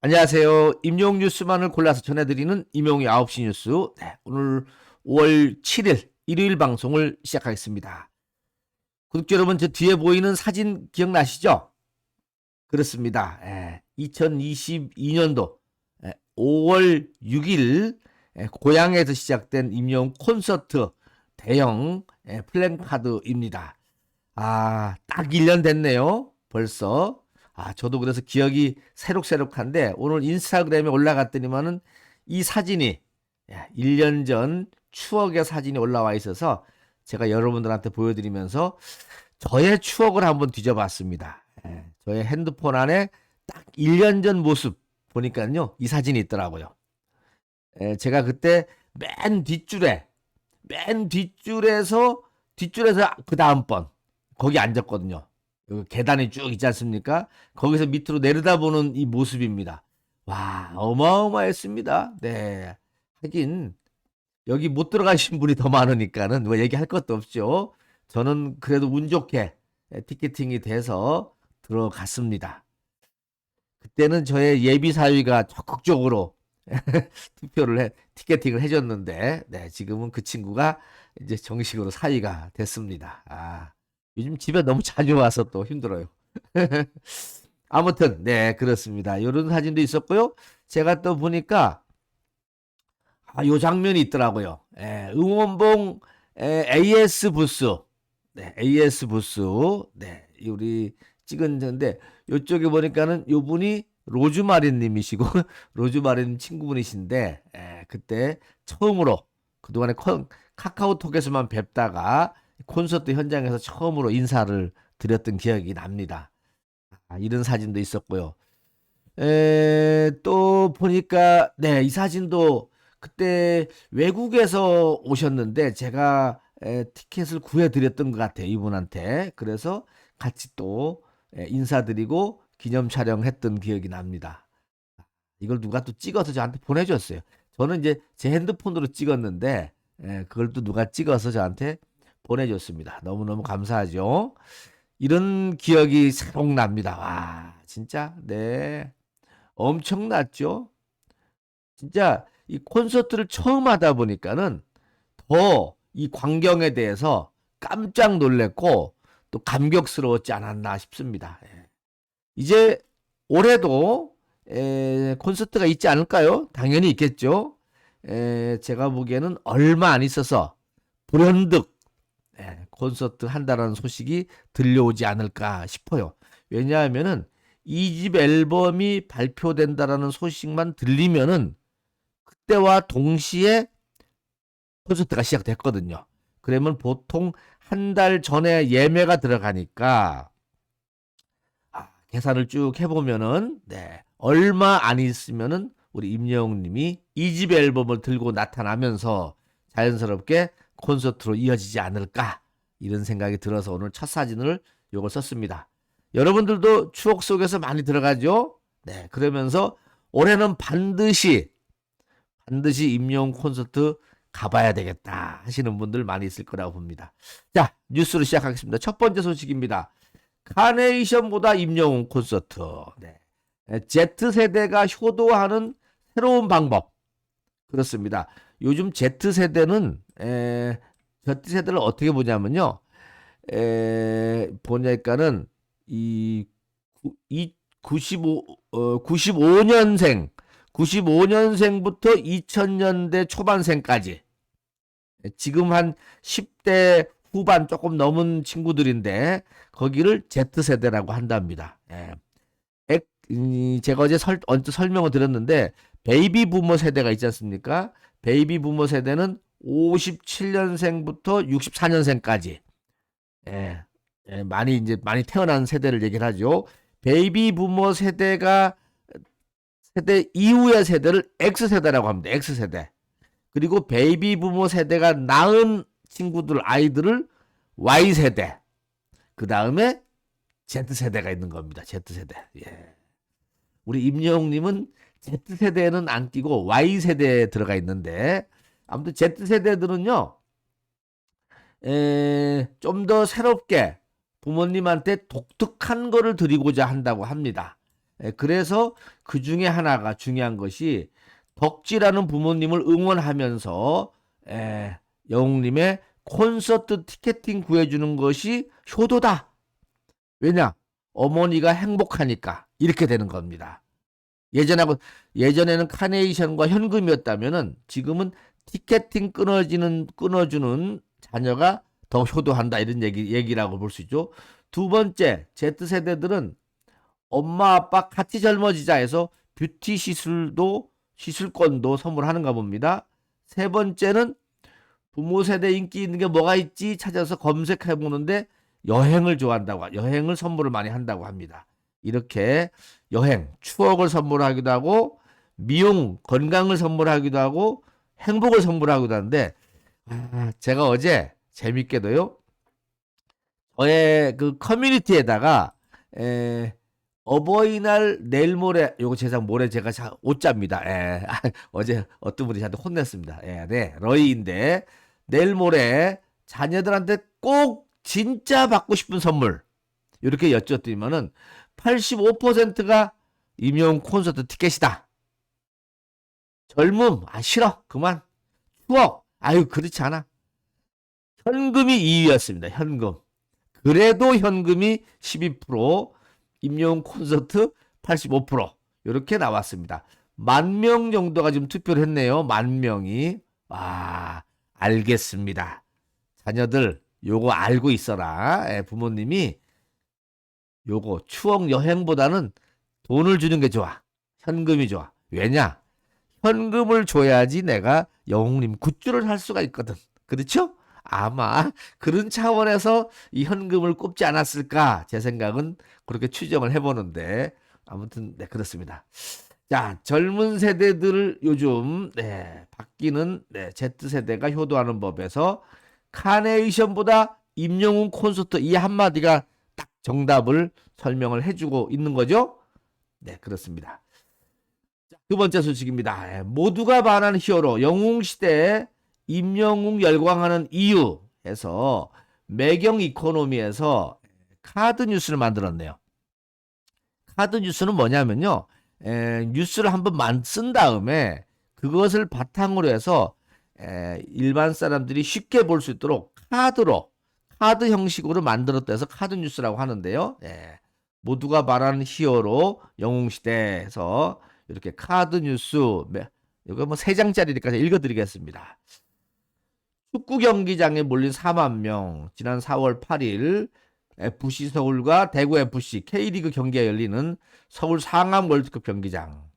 안녕하세요. 임용 뉴스만을 골라서 전해드리는 임용의 9시 뉴스. 네, 오늘 5월 7일 일요일 방송을 시작하겠습니다. 구독자 여러분, 저 뒤에 보이는 사진 기억나시죠? 그렇습니다. 2022년도 5월 6일 고향에서 시작된 임용 콘서트 대형 플랜카드입니다. 딱 1년 됐네요. 벌써. 저도 그래서 기억이 새록새록한데 오늘 인스타그램에 올라갔더니만은 이 사진이 1년 전 추억의 사진이 올라와 있어서 제가 여러분들한테 보여드리면서 저의 추억을 한번 뒤져봤습니다. 저의 핸드폰 안에 딱 1년 전 모습 보니까요, 이 사진이 있더라고요. 제가 그때 맨 뒷줄에서 그 다음번 거기 앉았거든요. 여기 계단이 쭉 있지 않습니까? 거기서 밑으로 내려다보는 이 모습입니다. 와, 어마어마했습니다. 네. 하긴 여기 못 들어가신 분이 더 많으니까는 뭐 얘기할 것도 없죠. 저는 그래도 운 좋게 티켓팅이 돼서 들어갔습니다. 그때는 저의 예비 사위가 적극적으로 티켓팅을 해줬는데, 네, 지금은 그 친구가 이제 정식으로 사위가 됐습니다. 요즘 집에 너무 자주 와서 또 힘들어요. 아무튼, 네, 그렇습니다. 이런 사진도 있었고요. 제가 또 보니까, 요 장면이 있더라고요. 응원봉 AS 부스. 네, AS 부스. 네, 우리 찍은데, 요쪽에 보니까는 요 분이 로즈마린 님이시고, 로즈마린 친구분이신데, 그때 처음으로, 그동안에 카카오톡에서만 뵙다가, 콘서트 현장에서 처음으로 인사를 드렸던 기억이 납니다. 이런 사진도 있었고요. 또 보니까, 네, 이 사진도 그때 외국에서 오셨는데 제가 티켓을 구해드렸던 것 같아요, 이분한테. 그래서 같이 또 인사드리고 기념 촬영했던 기억이 납니다. 이걸 누가 또 찍어서 저한테 보내줬어요. 저는 이제 제 핸드폰으로 찍었는데 그걸 또 누가 찍어서 저한테 보내줬습니다. 너무너무 감사하죠. 이런 기억이 생각납니다. 와, 진짜, 네. 엄청났죠? 진짜 이 콘서트를 처음 하다 보니까는 더 이 광경에 대해서 깜짝 놀랐고 또 감격스러웠지 않았나 싶습니다. 이제 올해도 콘서트가 있지 않을까요? 당연히 있겠죠. 제가 보기에는 얼마 안 있어서 불현듯 콘서트 한다라는 소식이 들려오지 않을까 싶어요. 왜냐하면은 2집 앨범이 발표된다라는 소식만 들리면은 그때와 동시에 콘서트가 시작됐거든요. 그러면 보통 한 달 전에 예매가 들어가니까 계산을 쭉 해보면은 네, 얼마 안 있으면은 우리 임영웅님이 2집 앨범을 들고 나타나면서 자연스럽게 콘서트로 이어지지 않을까 이런 생각이 들어서 오늘 첫 사진을 요걸 썼습니다. 여러분들도 추억 속에서 많이 들어가죠? 네, 그러면서 올해는 반드시 임영웅 콘서트 가봐야 되겠다 하시는 분들 많이 있을 거라고 봅니다. 자, 뉴스로 시작하겠습니다. 첫 번째 소식입니다. 카네이션보다 임영웅 콘서트. 네. Z세대가 효도하는 새로운 방법. 그렇습니다. 요즘 Z세대를 어떻게 보냐면요. 보니까는 이, 이 95년생, 95년생부터 2000년대 초반생까지 지금 한 10대 후반 조금 넘은 친구들인데 거기를 Z세대라고 한답니다. 제가 언뜻 설명을 드렸는데 베이비 부머 세대가 있지 않습니까? 베이비 부머 세대는 57년생부터 64년생까지 많이 태어난 세대를 얘기를 하죠. 베이비 부머 세대 이후의 세대를 X세대라고 합니다. X세대. 그리고 베이비 부모 세대가 낳은 아이들을 Y세대. 그 다음에 Z세대가 있는 겁니다. Z세대. 예. 우리 임영웅님은 Z세대에는 안 끼고 Y세대에 들어가 있는데, 아무튼 Z세대들은요, 좀 더 새롭게 부모님한테 독특한 거를 드리고자 한다고 합니다. 그래서 그 중에 하나가 중요한 것이 덕질하는 부모님을 응원하면서 영웅님의 콘서트 티켓팅 구해주는 것이 효도다. 왜냐? 어머니가 행복하니까 이렇게 되는 겁니다. 예전에는 카네이션과 현금이었다면은 지금은 티켓팅 끊어주는 자녀가 더 효도한다 이런 얘기라고 볼 수 있죠. 두 번째, Z세대들은 엄마 아빠 같이 젊어지자 해서 뷰티 시술권도 선물하는가 봅니다. 세 번째는 부모 세대 인기 있는 게 뭐가 있지 찾아서 검색해 보는데 여행을 선물을 많이 한다고 합니다. 이렇게 여행, 추억을 선물하기도 하고 미용, 건강을 선물하기도 하고 행복을 선물하기도 하는데 제가 어제 재밌게도요. 저의 그 커뮤니티에다가 어버이날 내일 모레 요거 제작 모레 제가 옷자입니다. 어제 어떤 분이 저한테 혼냈습니다. 네, 러이인데 내일 모레 자녀들한테 꼭 진짜 받고 싶은 선물 이렇게 여쭈었더니만은 85%가 임영웅 콘서트 티켓이다. 젊음 싫어 그만. 추억 그렇지 않아. 현금이 2위였습니다. 현금. 그래도 현금이 12%, 임영웅 콘서트 85% 이렇게 나왔습니다. 10,000명 정도가 지금 투표를 했네요. 10,000명이. 알겠습니다. 자녀들 요거 알고 있어라. 부모님이 요거 추억 여행보다는 돈을 주는 게 좋아. 현금이 좋아. 왜냐? 현금을 줘야지 내가 영웅님 굿즈를 살 수가 있거든. 그렇죠? 아마 그런 차원에서 이 현금을 꼽지 않았을까 제 생각은 그렇게 추정을 해보는데 아무튼 네 그렇습니다. 자 젊은 세대들 요즘 바뀌는 Z세대가 효도하는 법에서 카네이션보다 임영웅 콘서트 이 한마디가 딱 정답을 설명을 해주고 있는 거죠. 네 그렇습니다. 두 번째 소식입니다. 모두가 반한 히어로 영웅시대에 임영웅 열광하는 이유에서 매경 이코노미에서 카드 뉴스를 만들었네요. 카드 뉴스는 뭐냐면요. 뉴스를 한번 쓴 다음에 그것을 바탕으로 해서 일반 사람들이 쉽게 볼 수 있도록 카드 형식으로 만들었다 해서 카드 뉴스라고 하는데요. 모두가 말하는 히어로 영웅시대에서 이렇게 카드 뉴스 이거 뭐 3장짜리니까 읽어드리겠습니다. 축구 경기장에 몰린 4만 명 지난 4월 8일 FC 서울과 대구 FC K리그 경기가 열리는 서울 상암 월드컵 경기장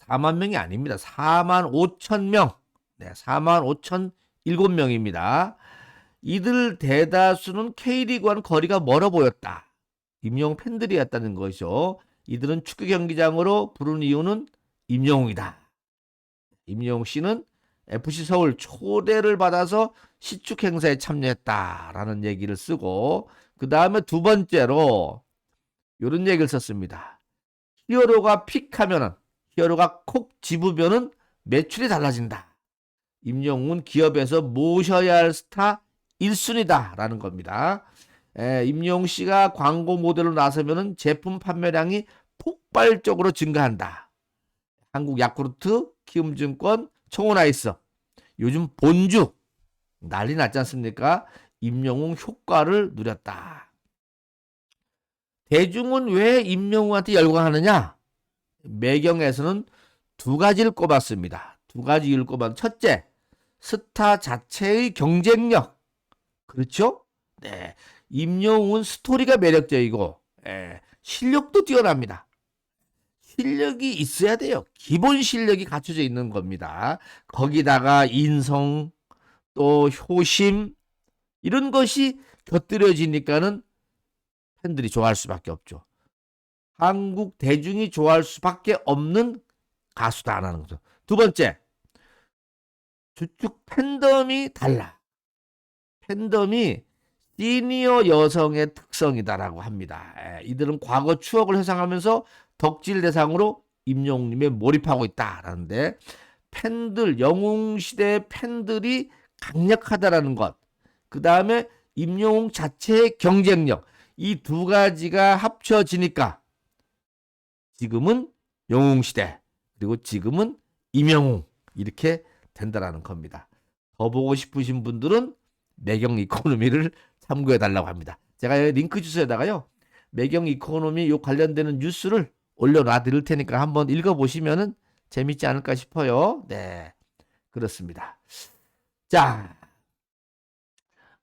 4만 명이 아닙니다. 4만 5천 명. 4만 5천 7명입니다. 이들 대다수는 K리그와는 거리가 멀어 보였다. 임영웅 팬들이었다는 것이죠. 이들은 축구 경기장으로 부른 이유는 임영웅이다. 임영웅 씨는 FC 서울 초대를 받아서 시축 행사에 참여했다라는 얘기를 쓰고 그 다음에 두 번째로 이런 얘기를 썼습니다. 히어로가 픽하면은 히어로가 콕 집으면은 매출이 달라진다. 임영웅은 기업에서 모셔야 할 스타 1순위다라는 겁니다. 임영웅 씨가 광고 모델로 나서면은 제품 판매량이 폭발적으로 증가한다. 한국 야쿠르트, 키움증권, 청원아이스 요즘 본주 난리 났지 않습니까? 임영웅 효과를 누렸다. 대중은 왜 임영웅한테 열광하느냐? 매경에서는 두 가지를 꼽았습니다. 두 가지 이유를 꼽았는데 첫째, 스타 자체의 경쟁력. 그렇죠? 네. 임영웅은 스토리가 매력적이고 실력도 뛰어납니다. 실력이 있어야 돼요. 기본 실력이 갖춰져 있는 겁니다. 거기다가 인성, 또 효심 이런 것이 곁들여지니까는 팬들이 좋아할 수밖에 없죠. 한국 대중이 좋아할 수밖에 없는 가수다라는 거죠. 두 번째, 저쪽 팬덤이 달라. 팬덤이 시니어 여성의 특성이다라고 합니다. 이들은 과거 추억을 회상하면서 덕질 대상으로 임영웅님에 몰입하고 있다라는데 팬들 영웅시대 팬들이 강력하다라는 것. 그 다음에 임영웅 자체의 경쟁력. 이 두 가지가 합쳐지니까 지금은 영웅시대, 그리고 지금은 임영웅, 이렇게 된다라는 겁니다. 더 보고 싶으신 분들은 매경 이코노미를 참고해 달라고 합니다. 제가 링크 주소에다가요, 매경 이코노미 요 관련되는 뉴스를 올려놔 드릴 테니까 한번 읽어보시면은 재밌지 않을까 싶어요. 네, 그렇습니다. 자,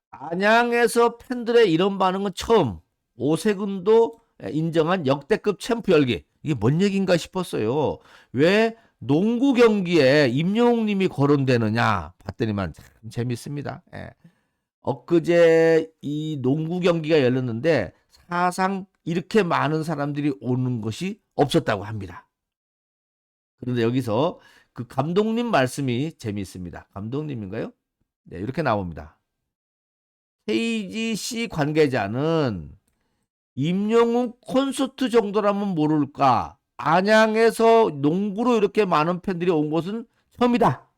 안양에서 팬들의 이런 반응은 처음. 오세근도 인정한 역대급 챔프 열기. 이게 뭔 얘기인가 싶었어요. 왜 농구 경기에 임영웅 님이 거론되느냐 봤더니만 참 재밌습니다. 예. 엊그제 이 농구 경기가 열렸는데 사상 이렇게 많은 사람들이 오는 것이 없었다고 합니다. 그런데 여기서 그 감독님 말씀이 재미있습니다. 감독님인가요? 네, 이렇게 나옵니다. KGC 관계자는 임영웅 콘서트 정도라면 모를까. 안양에서 농구로 이렇게 많은 팬들이 온 것은 처음이다.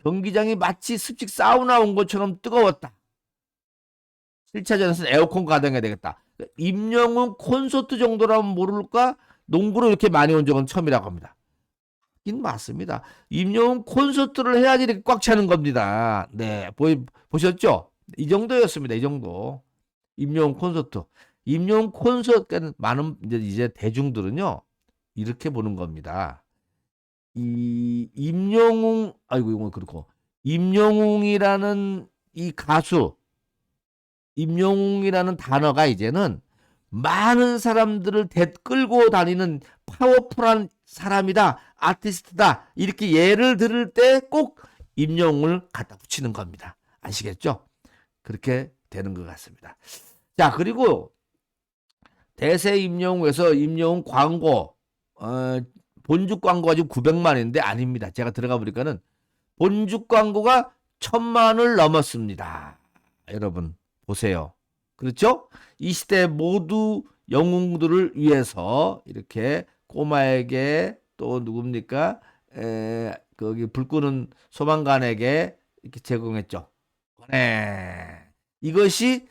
경기장이 마치 습식 사우나 온 것처럼 뜨거웠다. 7차전에서는 에어컨 가동해야 되겠다. 임영웅 콘서트 정도라면 모를까. 농구로 이렇게 많이 온 적은 처음이라고 합니다. 인 맞습니다. 임영웅 콘서트를 해야지 이렇게 꽉 차는 겁니다. 네, 보셨죠? 이 정도였습니다. 이 정도. 임영웅 콘서트. 임영웅 콘서트는 많은 이제 대중들은요, 이렇게 보는 겁니다. 이 임영웅, 아이고 이건 그렇고, 임영웅이라는 이 가수, 임영웅이라는 단어가 이제는 많은 사람들을 끌고 다니는 파워풀한 사람이다, 아티스트다, 이렇게 예를 들을 때 꼭 임영웅을 갖다 붙이는 겁니다. 아시겠죠? 그렇게 되는 것 같습니다. 자, 그리고 대세 임영웅에서 임영웅 광고, 본죽 광고가 지금 900만인데 아닙니다. 제가 들어가 보니까는 본죽 광고가 1000만을 넘었습니다. 여러분 보세요. 그렇죠? 이 시대 모두 영웅들을 위해서 이렇게 꼬마에게 또 누굽니까? 거기 불 끄는 소방관에게 이렇게 제공했죠. 네. 이것이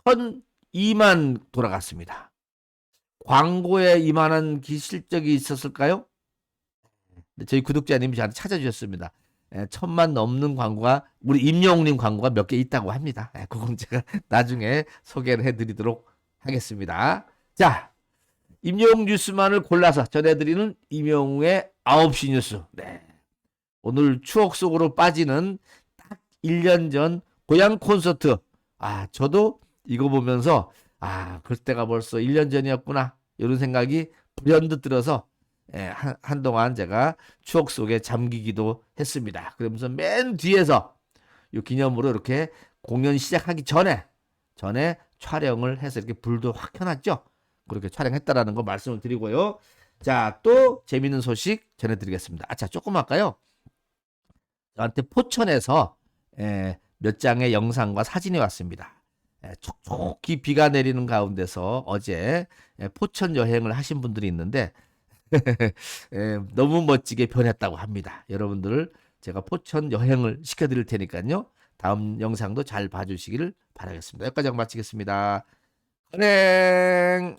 1002만 돌아갔습니다. 광고에 이만한 실적이 있었을까요? 저희 구독자님이 저한테 찾아주셨습니다. 1000만 넘는 광고가 우리 임영웅님 광고가 몇 개 있다고 합니다. 그건 제가 나중에 소개를 해드리도록 하겠습니다. 자, 임영웅 뉴스만을 골라서 전해드리는 임영웅의 9시 뉴스. 네. 오늘 추억 속으로 빠지는 딱 1년 전 고향 콘서트. 저도 이거 보면서 그때가 벌써 1년 전이었구나, 이런 생각이 불현듯 들어서 한동안 제가 추억 속에 잠기기도 했습니다. 그러면서 맨 뒤에서 이 기념으로 이렇게 공연 시작하기 전에 촬영을 해서 이렇게 불도 확 켜놨죠. 그렇게 촬영했다라는 거 말씀을 드리고요. 자, 또 재밌는 소식 전해드리겠습니다. 조금 할까요? 저한테 포천에서 몇 장의 영상과 사진이 왔습니다. 촉촉히 비가 내리는 가운데서 어제 포천 여행을 하신 분들이 있는데 너무 멋지게 변했다고 합니다. 여러분들 제가 포천 여행을 시켜드릴 테니까요. 다음 영상도 잘 봐주시기를 바라겠습니다. 여기까지 마치겠습니다. 은행.